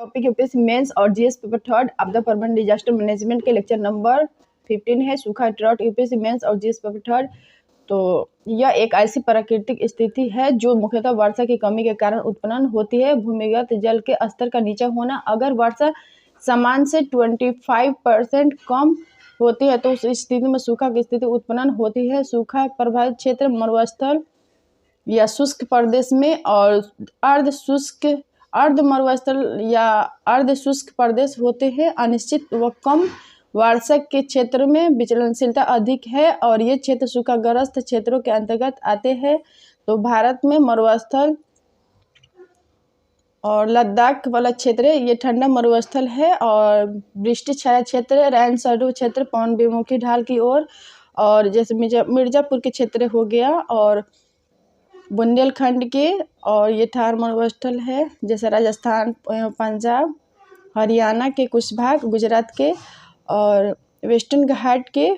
Topic UPSC mains और GS paper third आपदा प्रबंधन डिजास्टर मैनेजमेंट के लेक्चर नंबर 15 है। सूखा ड्रॉट यूपीएससी मेंस और जीएस पेपर थर्ड। तो यह एक ऐसी प्राकृतिक स्थिति है जो मुख्यतः वर्षा की कमी के कारण उत्पन्न होती है। भूमिगत जल के स्तर का नीचा होना। अगर वर्षा समान से 25% कम होती है तो उस स्थिति में सूखा की स्थिति उत्पन्न होती है। सूखा प्रभावित क्षेत्र मरुस्थल या शुष्क प्रदेश में और अर्ध मरुस्थल या अर्ध शुष्क प्रदेश होते हैं। अनिश्चित व कम वर्षा के क्षेत्र में विचलनशीलता अधिक है और ये क्षेत्र सूखाग्रस्त क्षेत्रों के अंतर्गत आते हैं। तो भारत में मरुस्थल और लद्दाख वाला क्षेत्र ये ठंडा मरुस्थल है और वृष्टि छाया क्षेत्र, रैन शैडो क्षेत्र पवन विमुखी ढाल की ओर और जैसे मिर्जापुर के क्षेत्र हो गया और बुंदेलखंड के, और ये थार मरुस्थल है जैसे राजस्थान, पंजाब, हरियाणा के कुछ भाग, गुजरात के और वेस्टर्न घाट के,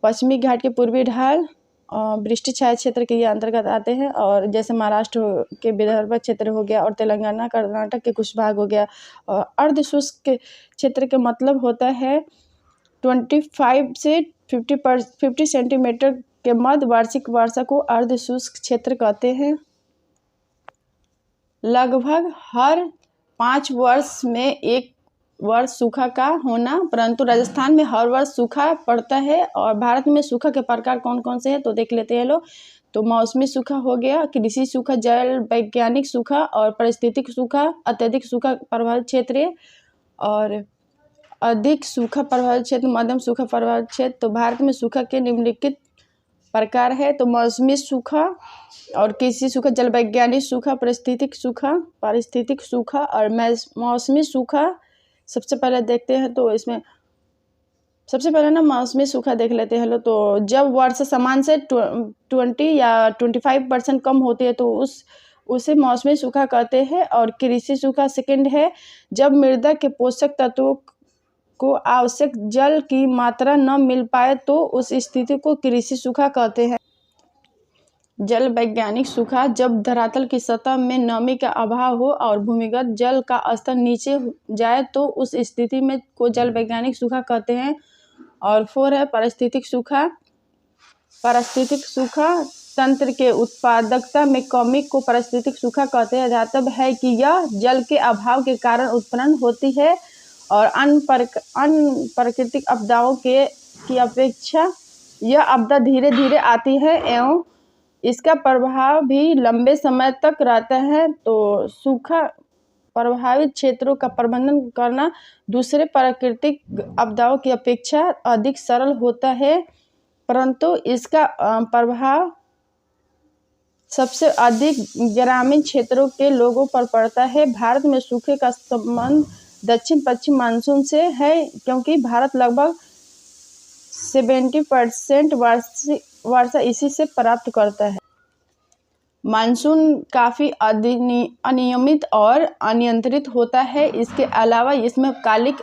पश्चिमी घाट के पूर्वी ढाल वृष्टि छाया क्षेत्र के ये अंतर्गत आते हैं। और जैसे महाराष्ट्र के विदर्भ क्षेत्र हो गया और तेलंगाना कर्नाटक के कुछ भाग हो गया। और अर्ध शुष्क क्षेत्र के मतलब होता है 25 से 50 सेंटीमीटर के मध्य वार्षिक वर्षा को अर्ध शुष्क क्षेत्र कहते हैं। लगभग हर 5 वर्ष में एक वर्ष सूखा का होना, परंतु राजस्थान में हर वर्ष सूखा पड़ता है। और भारत में सूखा के प्रकार कौन कौन से हैं तो देख लेते हैं लोग। तो मौसमी सूखा हो गया, कृषि सूखा, जल वैज्ञानिक सूखा और पारिस्थितिक सूखा, अत्यधिक सूखा प्रभावित क्षेत्र और अधिक सूखा प्रभावित क्षेत्र, मध्यम सूखा प्रभावित क्षेत्र। तो भारत में सूखा के निम्नलिखित प्रकार है। तो मौसमी सूखा और कृषि सूखा, जल वैज्ञानिक सूखा, पारिस्थितिक सूखा और मौसमी सूखा। सबसे पहले देखते हैं तो इसमें सबसे पहले ना मौसमी सूखा देख लेते हैं लोग। तो जब वर्षा समान से 20 या 25% कम होती है तो उसे मौसमी सूखा कहते हैं। और कृषि सूखा सेकंड है, जब मृदा के पोषक तत्वों को आवश्यक जल की मात्रा न मिल पाए तो उस स्थिति को कृषि सूखा कहते हैं। जल वैज्ञानिक सूखा, जब धरातल की सतह में नमी का अभाव हो और भूमिगत जल का स्तर नीचे जाए तो उस स्थिति में को जल वैज्ञानिक सूखा कहते हैं। और 4 है पारिस्थितिक सूखा। पारिस्थितिक सूखा तंत्र के उत्पादकता में कमी को पारिस्थितिक सूखा कहते हैं। धातव है कि यह जल के अभाव के कारण उत्पन्न होती है और अन्य प्राकृतिक आपदाओं की अपेक्षा यह आपदा धीरे धीरे आती है एवं इसका प्रभाव भी लंबे समय तक रहता है। तो सूखा प्रभावित क्षेत्रों का प्रबंधन करना दूसरे प्राकृतिक आपदाओं की अपेक्षा अधिक सरल होता है, परंतु इसका प्रभाव सबसे अधिक ग्रामीण क्षेत्रों के लोगों पर पड़ता है। भारत में सूखे का संबंध दक्षिण पश्चिम मानसून से है क्योंकि भारत लगभग 70% वर्षा इसी से प्राप्त करता है। मानसून काफ़ी अनियमित और अनियंत्रित होता है। इसके अलावा इसमें कालिक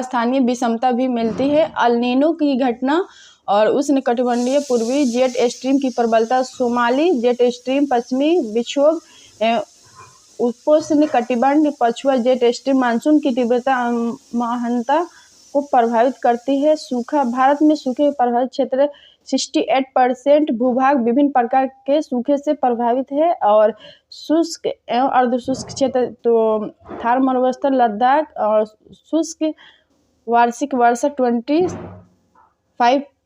स्थानीय विषमता भी मिलती है। अल नीनो की घटना और उष्णकटिबंधीय पूर्वी जेट स्ट्रीम की प्रबलता, सोमाली जेट स्ट्रीम, पश्चिमी विक्षोभ, उपोष्ण कटिबंध पछुआ जेट स्ट्रीम मानसून की तीव्रता महानता को प्रभावित करती है। सूखा, भारत में सूखे प्रभावित क्षेत्र 68% भूभाग विभिन्न प्रकार के सूखे से प्रभावित है। और शुष्क एवं अर्धशुष्क क्षेत्र तो थार मरुस्थल, लद्दाख और शुष्क वार्षिक वर्षा 25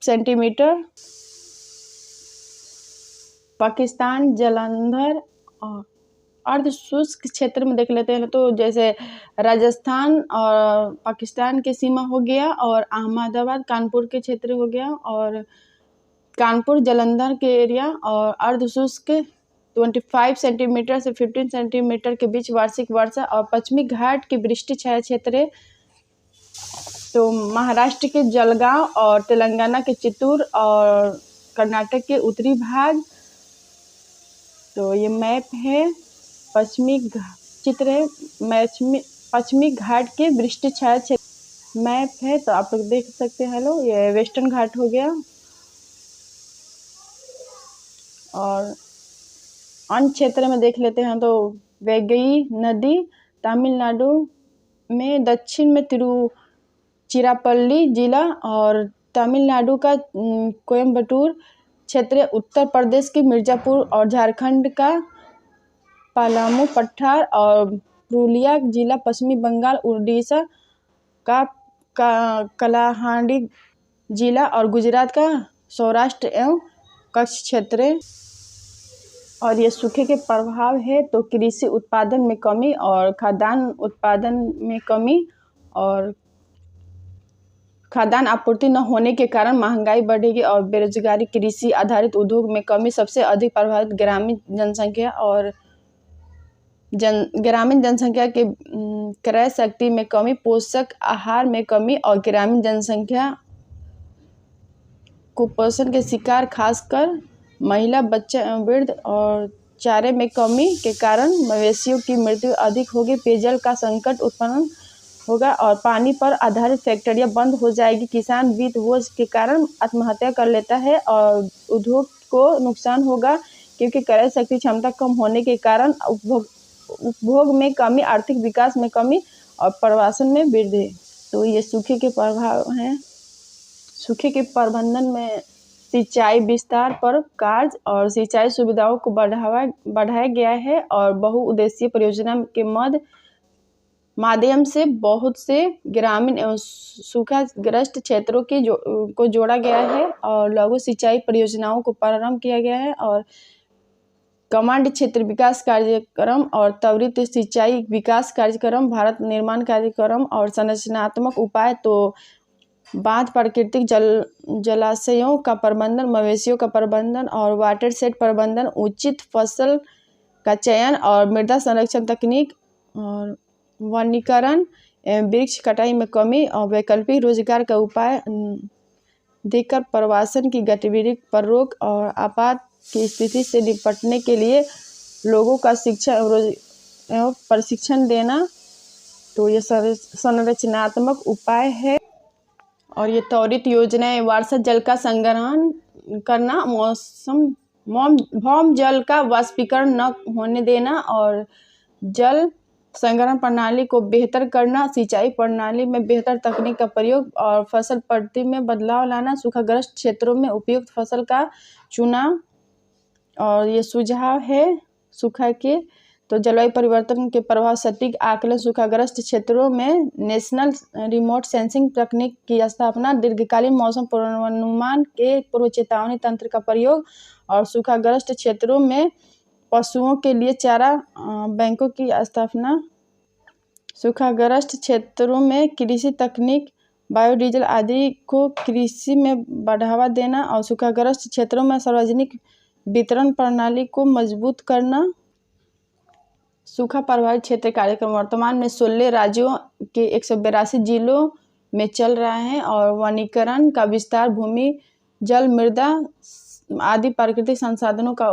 सेंटीमीटर। पाकिस्तान, जालंधर और अर्ध शुष्क क्षेत्र में देख लेते हैं तो जैसे राजस्थान और पाकिस्तान के सीमा हो गया और अहमदाबाद कानपुर के क्षेत्र हो गया और कानपुर जालंधर के एरिया। और अर्ध शुष्क 25 सेंटीमीटर से 15 सेंटीमीटर के बीच वार्षिक वर्षा। और पश्चिमी घाट के वृष्टि छाया क्षेत्र तो महाराष्ट्र के जलगांव और तेलंगाना के चित्तूर और कर्नाटक के उत्तरी भाग। तो ये मैप है, पश्चिमी चित्र है, पश्चिमी घाट के वृष्टि छाया क्षेत्र मैप है तो आप लोग देख सकते हैं। हेलो, ये वेस्टर्न घाट हो गया। और अन्य क्षेत्र में देख लेते हैं तो वैगई नदी तमिलनाडु में दक्षिण में तिरुचिरापल्ली जिला और तमिलनाडु का कोयम्बटूर क्षेत्र, उत्तर प्रदेश की मिर्ज़ापुर और झारखंड का पलामू पठार और पुरुलिया जिला, पश्चिमी बंगाल, उड़ीसा का कलाहांडी जिला और गुजरात का सौराष्ट्र एवं कच्छ क्षेत्र। और ये सूखे के प्रभाव है तो कृषि उत्पादन में कमी और खाद्यान्न उत्पादन में कमी और खाद्यान्न आपूर्ति न होने के कारण महंगाई बढ़ेगी और बेरोजगारी, कृषि आधारित उद्योग में कमी, सबसे अधिक प्रभावित ग्रामीण जनसंख्या और ग्रामीण जनसंख्या के क्रय शक्ति में कमी, पोषक आहार में कमी और ग्रामीण जनसंख्या कुपोषण के शिकार, खासकर महिला, बच्चा, वृद्ध और चारे में कमी के कारण मवेशियों की मृत्यु अधिक होगी। पेयजल का संकट उत्पन्न होगा और पानी पर आधारित फैक्ट्रियां बंद हो जाएगी। किसान वित्त बोझ के कारण आत्महत्या कर लेता है और उद्योग को नुकसान होगा क्योंकि क्रय शक्ति क्षमता कम होने के कारण उपभोग में कमी, आर्थिक विकास में कमी और प्रवासन में वृद्धि। तो ये सूखे के प्रभाव हैं। सूखे के प्रबंधन में सिंचाई विस्तार पर कार्य और सिंचाई सुविधाओं को बढ़ाया गया है और बहुउद्देशीय परियोजना के माध्यम से बहुत से ग्रामीण एवं सूखाग्रस्त क्षेत्रों को जोड़ा गया है और लघु सिंचाई परियोजनाओं को प्रारंभ किया गया है और कमांड क्षेत्र विकास कार्यक्रम और त्वरित सिंचाई विकास कार्यक्रम, भारत निर्माण कार्यक्रम और संरचनात्मक उपाय तो बांध, प्राकृतिक जलाशयों का प्रबंधन, मवेशियों का प्रबंधन और वाटर सेट प्रबंधन, उचित फसल का चयन और मृदा संरक्षण तकनीक और वनीकरण एवं वृक्ष कटाई में कमी और वैकल्पिक रोजगार का उपाय देकर प्रवासन की गतिविधि पर रोक और आपात की स्थिति से निपटने के लिए लोगों का शिक्षा एवं प्रशिक्षण देना। तो ये संरचनात्मक उपाय है। और ये त्वरित योजनाएं वर्षा जल का संग्रहण करना, भौम जल का वाष्पीकरण न होने देना और जल संग्रहण प्रणाली को बेहतर करना, सिंचाई प्रणाली में बेहतर तकनीक का प्रयोग और फसल पद्धति में बदलाव लाना, सूखाग्रस्त क्षेत्रों में उपयुक्त फसल का चुनाव। और ये सुझाव है सूखा के तो जलवायु परिवर्तन के प्रभाव सटीक आकलन, सूखाग्रस्त क्षेत्रों में नेशनल रिमोट सेंसिंग तकनीक की स्थापना, दीर्घकालीन मौसम पूर्वानुमान के पूर्व चेतावनी तंत्र का प्रयोग और सूखाग्रस्त क्षेत्रों में पशुओं के लिए चारा बैंकों की स्थापना, सूखाग्रस्त क्षेत्रों में कृषि तकनीक, बायोडीजल आदि को कृषि में बढ़ावा देना और सूखाग्रस्त क्षेत्रों में सार्वजनिक वितरण प्रणाली को मजबूत करना। सूखा प्रभावित क्षेत्र कार्यक्रम वर्तमान में 16 राज्यों के 182 जिलों में चल रहा है और वनीकरण का विस्तार, भूमि, जल, मृदा आदि प्राकृतिक संसाधनों का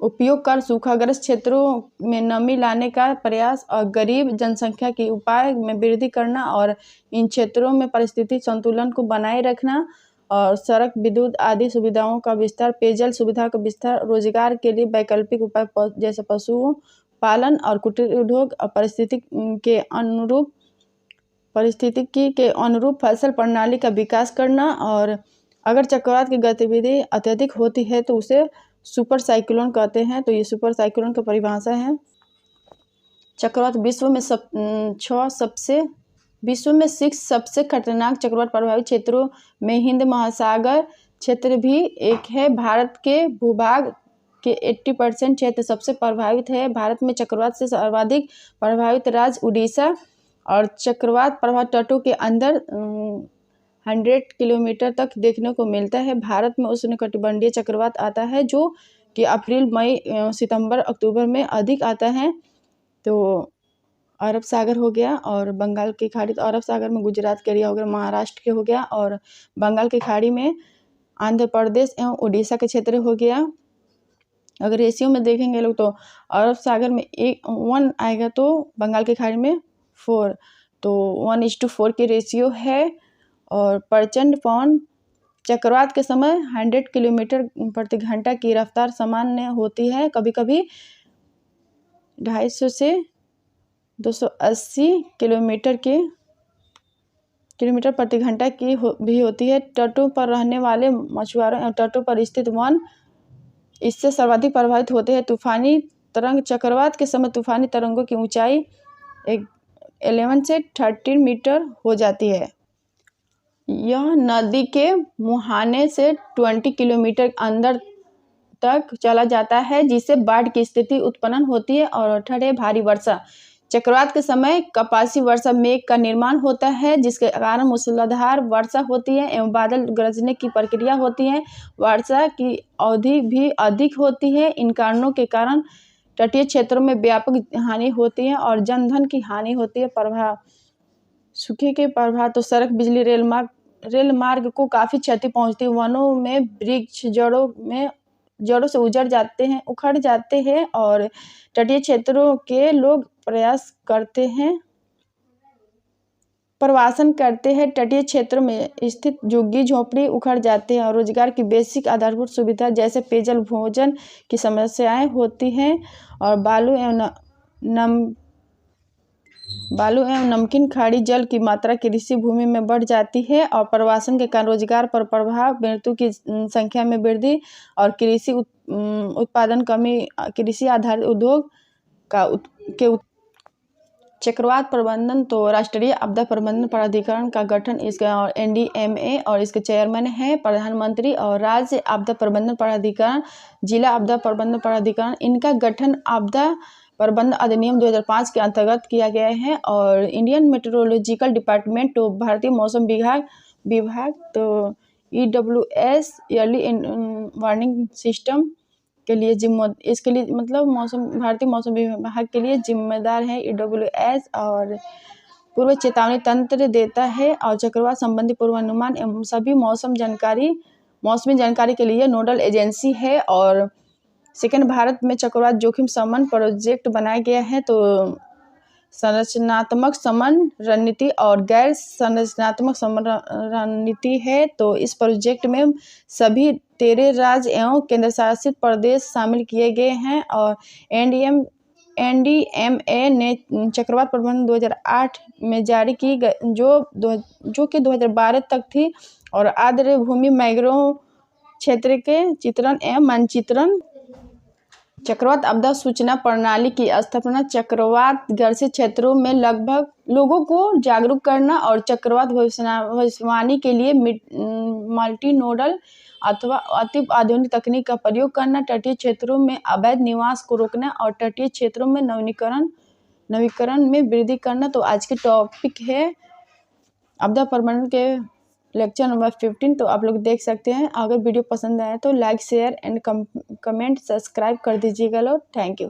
उपयोग कर सूखाग्रस्त क्षेत्रों में नमी लाने का प्रयास और गरीब जनसंख्या की उपाय में वृद्धि करना और इन क्षेत्रों में पारिस्थितिक संतुलन को बनाए रखना और सड़क, विद्युत आदि सुविधाओं का विस्तार, पेयजल सुविधा का विस्तार, रोजगार के लिए वैकल्पिक उपाय जैसे पशु पालन और कुटीर उद्योग और परिस्थितिकी के अनुरूप फसल प्रणाली का विकास करना। और अगर चक्रवात की गतिविधि अत्यधिक होती है तो उसे सुपर साइक्लोन कहते हैं। तो ये सुपर साइक्लोन का परिभाषा है। चक्रवात विश्व में 6 सबसे खतरनाक चक्रवात प्रभावित क्षेत्रों में हिंद महासागर क्षेत्र भी एक है। भारत के भूभाग के 80% क्षेत्र सबसे प्रभावित है। भारत में चक्रवात से सर्वाधिक प्रभावित राज्य उड़ीसा और चक्रवात प्रभावित तटों के अंदर 100 किलोमीटर तक देखने को मिलता है। भारत में उष्णकटिबंधीय चक्रवात आता है जो कि अप्रैल, मई, सितंबर, अक्टूबर में अधिक आता है। तो अरब सागर हो गया और बंगाल की खाड़ी, तो अरब सागर में गुजरात के एरिया हो गया, महाराष्ट्र के हो गया और बंगाल की खाड़ी में आंध्र प्रदेश एवं उड़ीसा के क्षेत्र हो गया। अगर रेशियो में देखेंगे लोग तो अरब सागर में 1 आएगा तो बंगाल की खाड़ी में 4, तो 1:4 की रेशियो है। और प्रचंड पवन चक्रवात के समय 100 किलोमीटर प्रति घंटा की रफ्तार सामान्य होती है। कभी कभी 250 से 280 किलोमीटर प्रति घंटा की भी होती है। तटों पर रहने वाले मछुआरों एवं तटों पर स्थित वन इससे सर्वाधिक प्रभावित होते हैं। तूफानी तरंग चक्रवात के समय तूफानी तरंगों की ऊंचाई 11 से 13 मीटर हो जाती है। यह नदी के मुहाने से 20 किलोमीटर अंदर तक चला जाता है, जिससे बाढ़ की स्थिति उत्पन्न होती है और ठंडे भारी वर्षा। चक्रवात के समय कपासी वर्षा मेघ का निर्माण होता है, जिसके कारण मूसलाधार वर्षा होती है एवं बादल गरजने की प्रक्रिया होती है। वर्षा की अवधि भी अधिक होती है। इन कारणों के कारण तटीय क्षेत्रों में व्यापक हानि होती है और जनधन की हानि होती है। प्रभाव सूखे के प्रभाव तो सड़क, बिजली, रेल मार्ग को काफ़ी क्षति पहुंचती है। वनों में वृक्ष जड़ों से उखड़ जाते हैं और तटीय क्षेत्रों के लोग प्रवासन करते हैं। तटीय क्षेत्रों में स्थित झुग्गी झोंपड़ी उखड़ जाते हैं और रोजगार की बेसिक आधारभूत सुविधा जैसे पेयजल, भोजन की समस्याएं होती हैं और बालू एवं नमकीन खाड़ी जल की मात्रा कृषि भूमि में बढ़ जाती है और प्रवासन के कारण रोजगार पर प्रभाव, मृत्यु की संख्या में वृद्धि और कृषि उत्पादन कमी, कृषि आधारित उद्योग चक्रवात प्रबंधन तो राष्ट्रीय आपदा प्रबंधन प्राधिकरण का गठन इसका और NDMA और इसके चेयरमैन है प्रधानमंत्री और राज्य आपदा प्रबंधन प्राधिकरण, जिला आपदा प्रबंधन प्राधिकरण। इनका गठन आपदा प्रबंधन अधिनियम 2005 के अंतर्गत किया गया है और इंडियन मेट्रोलॉजिकल डिपार्टमेंट तो भारतीय मौसम विभाग तो EWS ईयरली वार्निंग सिस्टम के लिए इसके लिए मतलब भारतीय मौसम विभाग के लिए जिम्मेदार है EWS और पूर्व चेतावनी तंत्र देता है और चक्रवात संबंधी पूर्वानुमान एवं सभी मौसमी जानकारी के लिए नोडल एजेंसी है। और सेकंड, भारत में चक्रवात जोखिम शमन प्रोजेक्ट बनाया गया है तो संरचनात्मक शमन रणनीति और गैर संरचनात्मक शमन रणनीति है। तो इस प्रोजेक्ट में सभी 13 राज्य एवं केंद्र शासित प्रदेश शामिल किए गए हैं और NDMA ने चक्रवात प्रबंधन 2008 में जारी की गई जो कि 2012 तक थी और आर्द्र भूमि मैंग्रोव क्षेत्र के चित्रण एवं मानचित्रण। चक्रवात आपदा सूचना प्रणाली की स्थापना चक्रवात ग्रसित क्षेत्रों में लोगों को जागरूक करना और चक्रवात भविष्यवाणी के लिए मल्टी नोडल अथवा अति आधुनिक तकनीक का प्रयोग करना, तटीय क्षेत्रों में अवैध निवास को रोकना और तटीय क्षेत्रों में नवीकरण में वृद्धि करना। तो आज के टॉपिक है आपदा प्रबंधन के लेक्चर नंबर 15। तो आप लोग देख सकते हैं। अगर वीडियो पसंद आए तो like, share and comment, subscribe कर दीजिएगा लोग। Thank you.